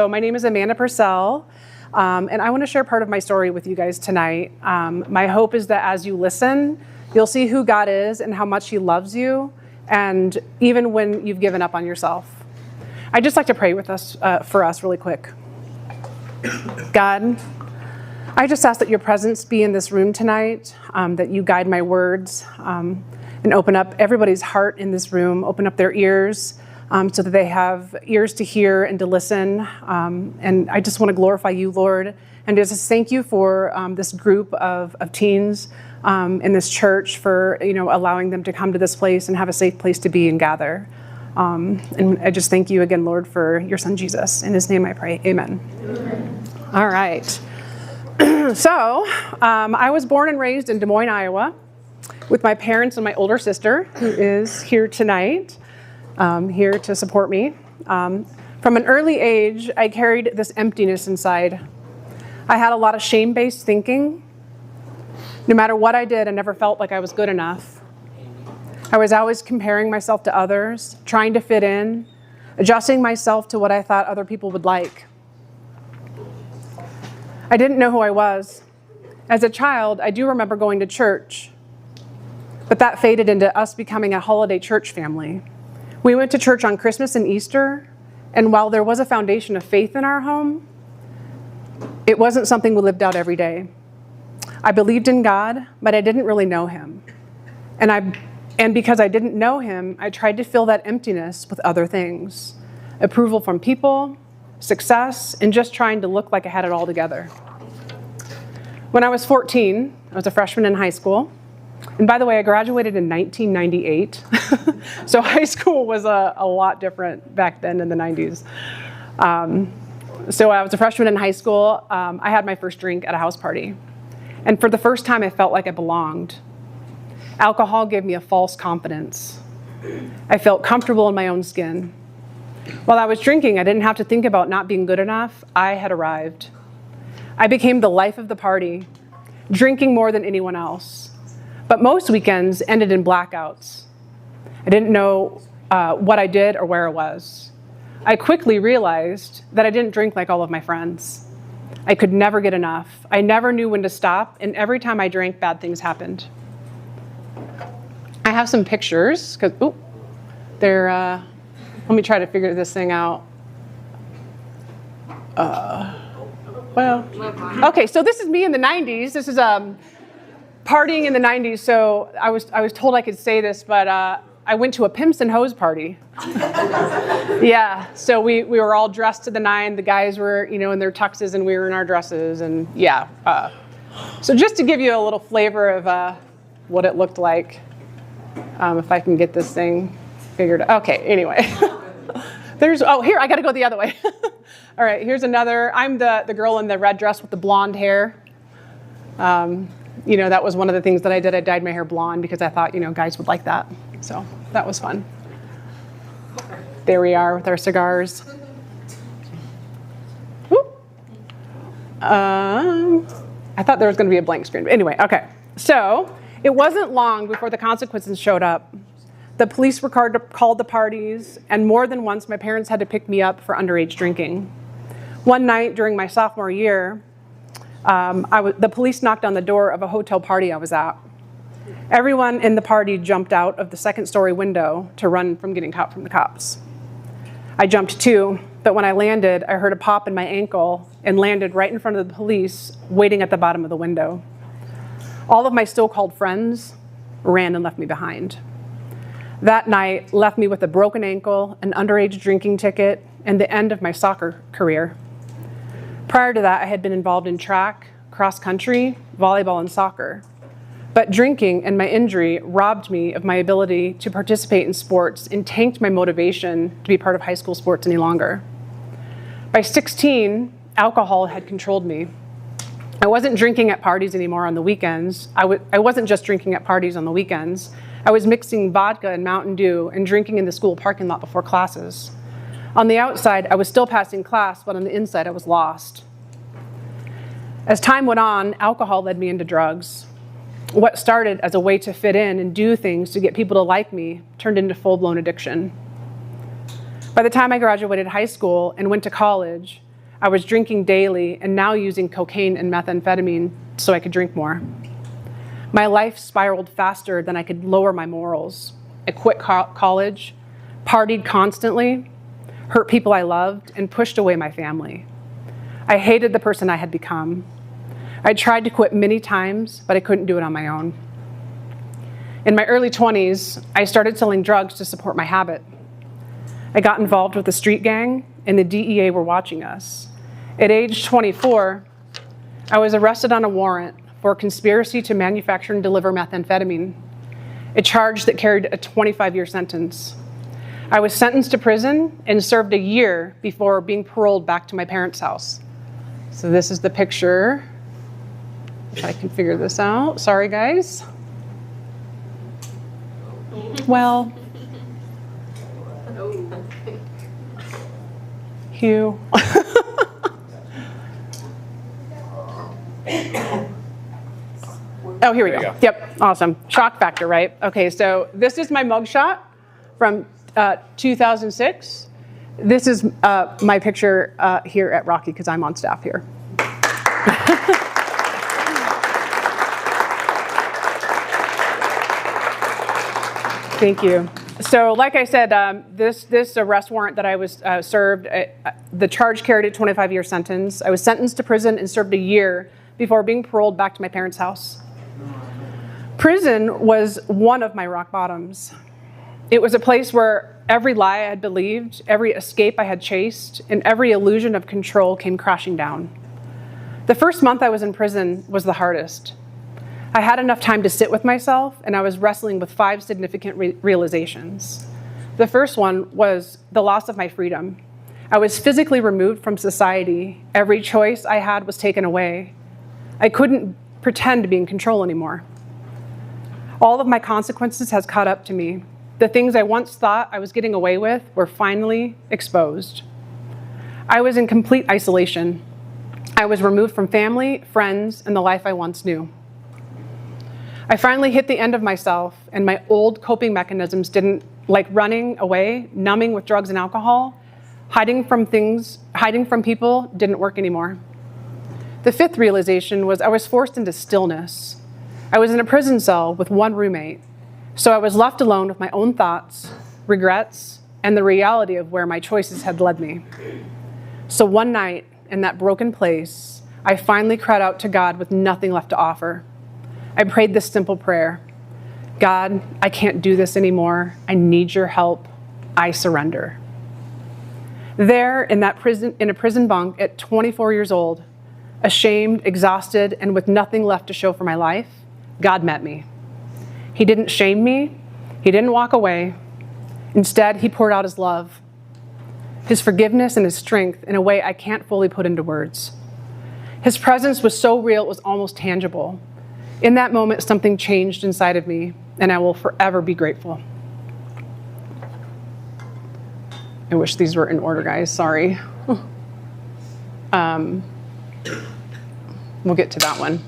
So my name is Amanda Purcell, and I want to share part of my story with you guys tonight. My hope is that as you listen, you'll see who God is and how much He loves you, and even when you've given up on yourself. I'd just like to pray with us, for us really quick. God, I just ask that your presence be in this room tonight, that you guide my words, and open up everybody's heart in this room, open up their ears, so that they have ears to hear and to listen. And I just want to glorify you, Lord, and just thank you for this group of teens in this church for allowing them to come to this place and have a safe place to be and gather. And I just thank you again, Lord, for your son Jesus. In his name I pray, amen. All right. So I was born and raised in Des Moines, Iowa, with my parents and my older sister, who is here tonight. Here to support me. From an early age, I carried this emptiness inside. I had a lot of shame-based thinking. No matter what I did, I never felt like I was good enough. I was always comparing myself to others, trying to fit in, adjusting myself to what I thought other people would like. I didn't know who I was. As a child, I do remember going to church, but that faded into us becoming a holiday church family. We went to church on Christmas and Easter, and while there was a foundation of faith in our home, it wasn't something we lived out every day. I believed in God, but I didn't really know Him. And because I didn't know Him, I tried to fill that emptiness with other things. Approval from people, success, and just trying to look like I had it all together. When I was 14, I was a freshman in high school. And by the way, I graduated in 1998. So high school was a lot different back then in the 90s. So I was a freshman in high school. I had my first drink at a house party. And for the first time, I felt like I belonged. Alcohol gave me a false confidence. I felt comfortable in my own skin. While I was drinking, I didn't have to think about not being good enough. I had arrived. I became the life of the party, drinking more than anyone else. But most weekends ended in blackouts. I didn't know what I did or where I was. I quickly realized that I didn't drink like all of my friends. I could never get enough. I never knew when to stop, and every time I drank, bad things happened. I have some pictures, because, let me try to figure this thing out. Okay, so this is me in the 90s. This is partying in the 90s, so I was told I could say this, but I went to a Pimps and Hoes party. Yeah, so we were all dressed to the nine. The guys were, in their tuxes, and we were in our dresses, and yeah. So just to give you a little flavor of what it looked like, if I can get this thing figured out. Okay, anyway. Here, I got to go the other way. All right, here's another. I'm the girl in the red dress with the blonde hair. That was one of the things that I did. I dyed my hair blonde because I thought, guys would like that. So that was fun. There we are with our cigars. I thought there was going to be a blank screen. But anyway, okay. So it wasn't long before the consequences showed up. The police were called to parties, and more than once my parents had to pick me up for underage drinking. One night during my sophomore year, the police knocked on the door of a hotel party I was at. Everyone in the party jumped out of the second-story window to run from getting caught from the cops. I jumped too, but when I landed, I heard a pop in my ankle and landed right in front of the police waiting at the bottom of the window. All of my so-called friends ran and left me behind. That night left me with a broken ankle, an underage drinking ticket, and the end of my soccer career. Prior to that, I had been involved in track, cross country, volleyball, and soccer. But drinking and my injury robbed me of my ability to participate in sports and tanked my motivation to be part of high school sports any longer. By 16, alcohol had controlled me. I wasn't drinking at parties anymore on the weekends. I wasn't just drinking at parties on the weekends. I was mixing vodka and Mountain Dew and drinking in the school parking lot before classes. On the outside, I was still passing class, but on the inside, I was lost. As time went on, alcohol led me into drugs. What started as a way to fit in and do things to get people to like me turned into full-blown addiction. By the time I graduated high school and went to college, I was drinking daily and now using cocaine and methamphetamine so I could drink more. My life spiraled faster than I could lower my morals. I quit college, partied constantly, hurt people I loved, and pushed away my family. I hated the person I had become. I tried to quit many times, but I couldn't do it on my own. In my early 20s, I started selling drugs to support my habit. I got involved with a street gang, and the DEA were watching us. At age 24, I was arrested on a warrant for conspiracy to manufacture and deliver methamphetamine, a charge that carried a 25-year sentence. I was sentenced to prison and served a year before being paroled back to my parents' house. So this is the picture. If I can figure this out. Sorry, guys. Well, Hugh. Oh, here we go. Yep, awesome. Shock factor, right? Okay, so this is my mugshot from 2006. This is my picture here at Rocky because I'm on staff here. Thank you. So like I said, this arrest warrant that I was served, the charge carried a 25-year sentence. I was sentenced to prison and served a year before being paroled back to my parents' house. Prison was one of my rock bottoms. It was a place where every lie I had believed, every escape I had chased, and every illusion of control came crashing down. The first month I was in prison was the hardest. I had enough time to sit with myself, and I was wrestling with 5 significant realizations. The first one was the loss of my freedom. I was physically removed from society. Every choice I had was taken away. I couldn't pretend to be in control anymore. All of my consequences has caught up to me. The things I once thought I was getting away with were finally exposed. I was in complete isolation. I was removed from family, friends, and the life I once knew. I finally hit the end of myself, and my old coping mechanisms didn't, like running away, numbing with drugs and alcohol, hiding from people, didn't work anymore. The 5th realization was I was forced into stillness. I was in a prison cell with one roommate, so I was left alone with my own thoughts, regrets, and the reality of where my choices had led me. So one night, in that broken place, I finally cried out to God with nothing left to offer. I prayed this simple prayer: God, I can't do this anymore. I need your help. I surrender. There in a prison bunk at 24 years old, ashamed, exhausted, and with nothing left to show for my life, God met me. He didn't shame me. He didn't walk away. Instead, he poured out his love, his forgiveness, and his strength in a way I can't fully put into words. His presence was so real, it was almost tangible. In that moment, something changed inside of me, and I will forever be grateful. I wish these were in order, guys. Sorry. We'll get to that one.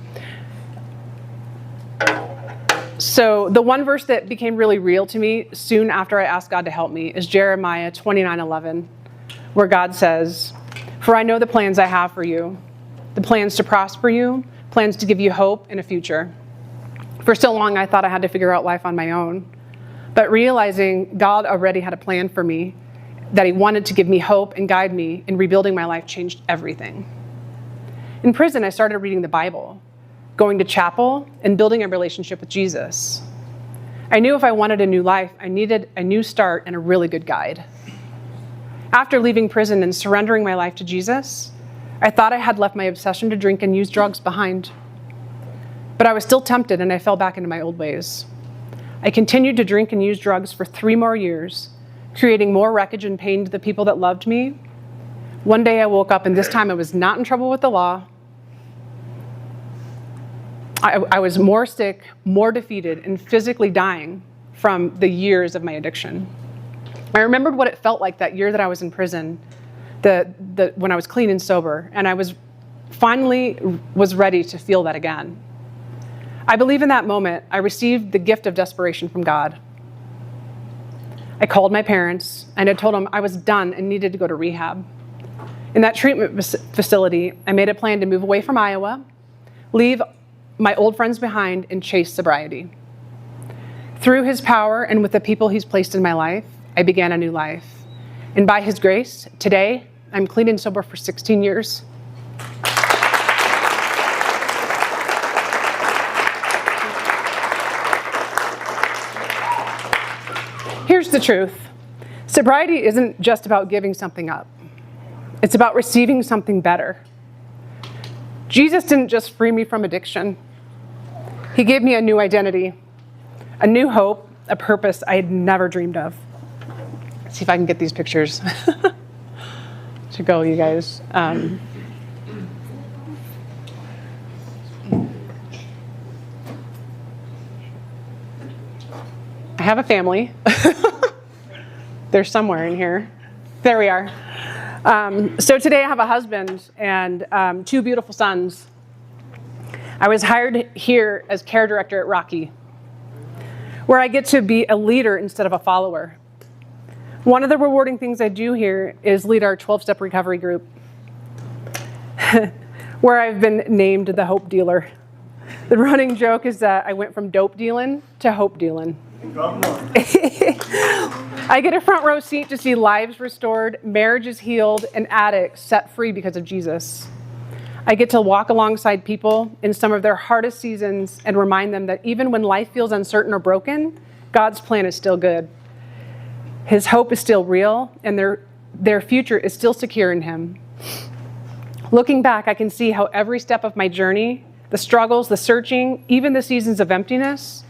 So the one verse that became really real to me soon after I asked God to help me is Jeremiah 29:11, where God says, "For I know the plans I have for you, the plans to prosper you, plans to give you hope and a future." For so long, I thought I had to figure out life on my own. But realizing God already had a plan for me, that he wanted to give me hope and guide me in rebuilding my life, changed everything. In prison, I started reading the Bible, going to chapel, and building a relationship with Jesus. I knew if I wanted a new life, I needed a new start and a really good guide. After leaving prison and surrendering my life to Jesus, I thought I had left my obsession to drink and use drugs behind. But I was still tempted, and I fell back into my old ways. I continued to drink and use drugs for 3 more years, creating more wreckage and pain to the people that loved me. One day I woke up, and this time I was not in trouble with the law. I was more sick, more defeated, and physically dying from the years of my addiction. I remembered what it felt like that year that I was in prison, when I was clean and sober, and I was finally ready to feel that again. I believe in that moment, I received the gift of desperation from God. I called my parents, and I told them I was done and needed to go to rehab. In that treatment facility, I made a plan to move away from Iowa, leave my old friends behind, and chase sobriety. Through his power and with the people he's placed in my life, I began a new life. And by his grace, today, I'm clean and sober for 16 years. Here's the truth. Sobriety isn't just about giving something up. It's about receiving something better. Jesus didn't just free me from addiction. He gave me a new identity, a new hope, a purpose I had never dreamed of. Let's see if I can get these pictures to go, you guys. I have a family. They're somewhere in here. There we are. So today I have a husband and 2 beautiful sons. I was hired here as care director at Rocky, where I get to be a leader instead of a follower. One of the rewarding things I do here is lead our 12-step recovery group, where I've been named the hope dealer. The running joke is that I went from dope dealing to hope dealing. I get a front row seat to see lives restored, marriages healed, and addicts set free because of Jesus. I get to walk alongside people in some of their hardest seasons and remind them that even when life feels uncertain or broken, God's plan is still good. His hope is still real, and their future is still secure in him. Looking back, I can see how every step of my journey, the struggles, the searching, even the seasons of emptiness,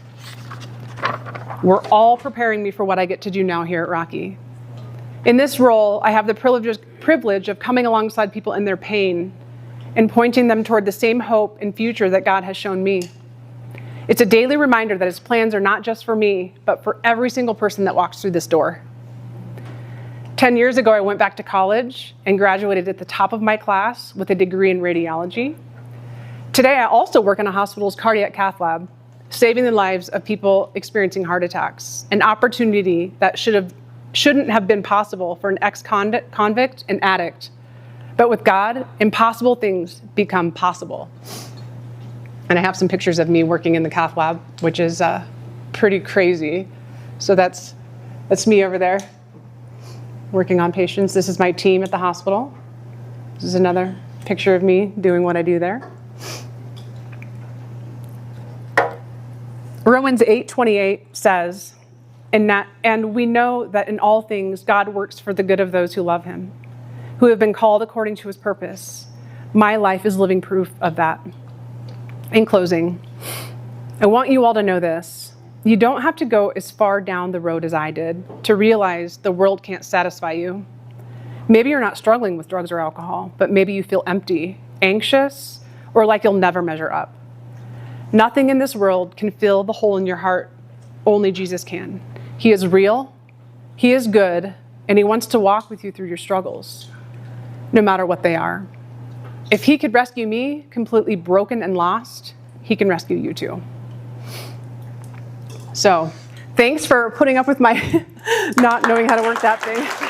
were all preparing me for what I get to do now here at Rocky. In this role, I have the privilege of coming alongside people in their pain and pointing them toward the same hope and future that God has shown me. It's a daily reminder that his plans are not just for me, but for every single person that walks through this door. 10 years ago, I went back to college and graduated at the top of my class with a degree in radiology. Today, I also work in a hospital's cardiac cath lab, saving the lives of people experiencing heart attacks, an opportunity that shouldn't have been possible for an ex-convict and addict. But with God, impossible things become possible. And I have some pictures of me working in the cath lab, which is pretty crazy. So that's me over there, working on patients. This is my team at the hospital. This is another picture of me doing what I do there. Romans 8:28 says, and we know that in all things God works for the good of those who love him, who have been called according to his purpose. My life is living proof of that. In closing, I want you all to know this. You don't have to go as far down the road as I did to realize the world can't satisfy you. Maybe you're not struggling with drugs or alcohol, but maybe you feel empty, anxious, or like you'll never measure up. Nothing in this world can fill the hole in your heart. Only Jesus can. He is real, he is good, and he wants to walk with you through your struggles, no matter what they are. If he could rescue me, completely broken and lost, he can rescue you too. So, thanks for putting up with my not knowing how to work that thing.